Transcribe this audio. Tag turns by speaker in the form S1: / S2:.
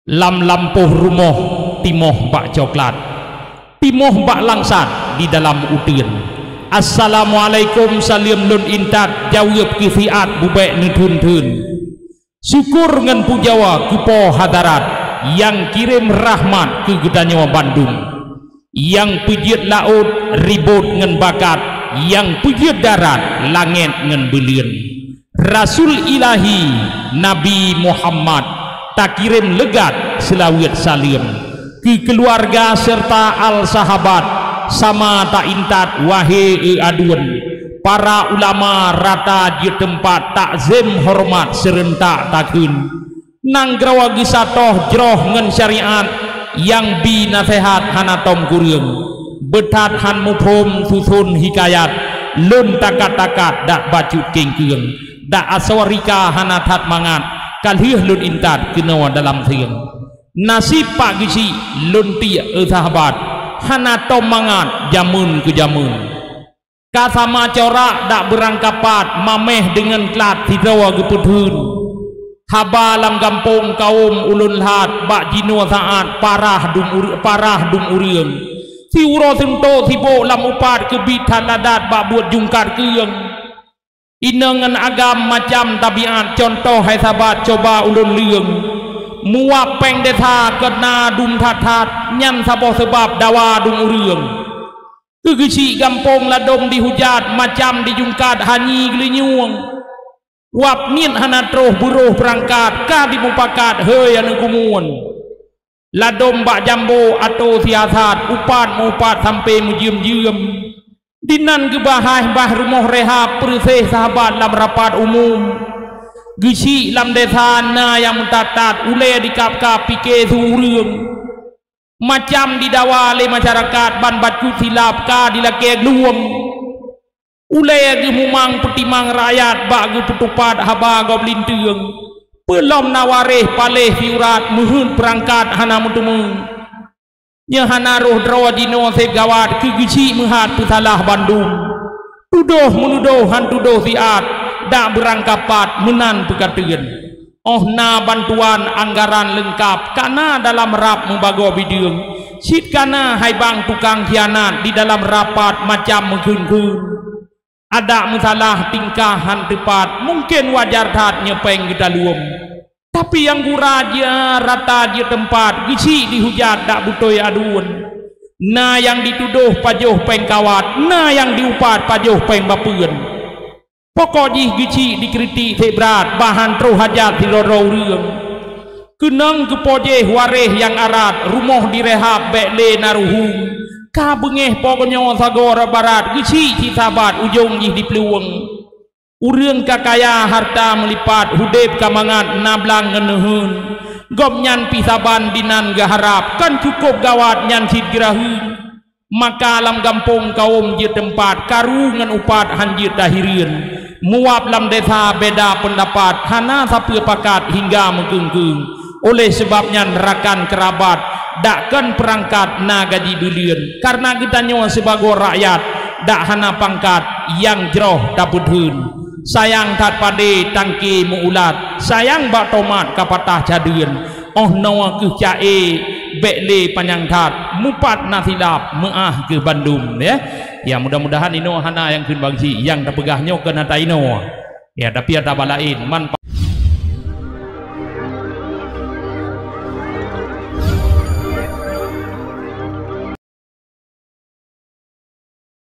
S1: lam lampuh rumah timoh bak coklat, timoh bak langsat di dalam udin. Assalamualaikum salim lun intat jawab kifiat bubek nithun-thun. Syukur ngan pujawa kupo hadarat yang kirim rahmat ke Gedanyawa Bandung, yang pujit laut ribut ngan bakat, yang pujit darat langit ngan belian. Rasul ilahi Nabi Muhammad tak kirim legat selawat salim ke keluarga serta al sahabat sama tak intat wahai adun para ulama rata di tempat takzim hormat serentak takun nang grawagi satoh jroh ngen syariat yang bi nasihat hanatom kurung betat han mupom susun hikayat lun takat-takat dak bacut kengkeung dak aswarika hanatat mangat kalih lun intat kenawa dalam thiang nasib pak gisi lun ti sahabat hanatom mangat jamun ke jamun kasama corak dak berangkapat mameh dengan klat hidawa gepudhun haba lam kampung kaum ulun hat bak jino saat parah dum uriang si uro sento sibo lam upat kebitan ladat bak buat jungkat keung inengan agam macam tabiat contoh hai sahabat coba ulun liang muap peng desa kena dum that nyan sabo sebab dawa dum uriang kegesi gampong ladom dihujat macam dijungkat hanyi gelinyuang wap nit hanatroh buruh perangkat ka dimupakat hei anu kumuan ladom bak jambo atau siasat upat sampai mujium-jium dinan gebahah bah rumah rehab persih sahabat lam rapat umum gesi lam desa na yang mentatat ule dikap-kap pike sureung macam didawali masyarakat ban batu silap ka dilake gluwang ulai gemumang petimang rakyat bagi petupat haba goblin teung pelom nawareh paleh fiurat muhun perangkat hana mutumung nya hana roh drawa dino segawat kegisi mehat pesalah Bandung tuduh menuduh hantuduh siat dak berangkapat menan pekateun oh na bantuan anggaran lengkap karena dalam rap membago bideung sit kana hai bang tukang khianat di dalam rapat macam mengkun-kun ada masalah tingkahan tepat mungkin wajar tat nyepeng kita luom tapi yang guraja rata di tempat gisi dihujat dak butoy aduan na yang dituduh pajoh peng kawat na yang diupat pajoh peng bapeun pokok jih gici dikritik sebrat bahan troh hajat dilorau reung kenang kepojeh wareh yang arat rumah direhab bekle naruhung ka bengeh pokoknya sagora barat gici sahabat ujung jih dipeluang ureung kakaya harta melipat hudep kamangat nablang ngenehun gom nyan pisaban dinan gaharap kan cukup gawat nyan sid gerahun maka lam gampung kaum je tempat karungan upat hanjir dahirian muap lam desa beda pendapat hana sapu pakat hingga mengkengkeng oleh sebabnya rakan kerabat dakkan perangkat na gaji dulian karena kita nyawa sebagai rakyat dak hana pangkat yang jroh dapudhun sayang tat pade tangki muulat sayang bak tomat kapatah jadeun oh nawa ke cae bekle panjang tat mupat nasilap meah ke Bandung ya ya mudah-mudahan ino hana yang kun bangsi yang terpegahnya kena taino ya tapi ada balain man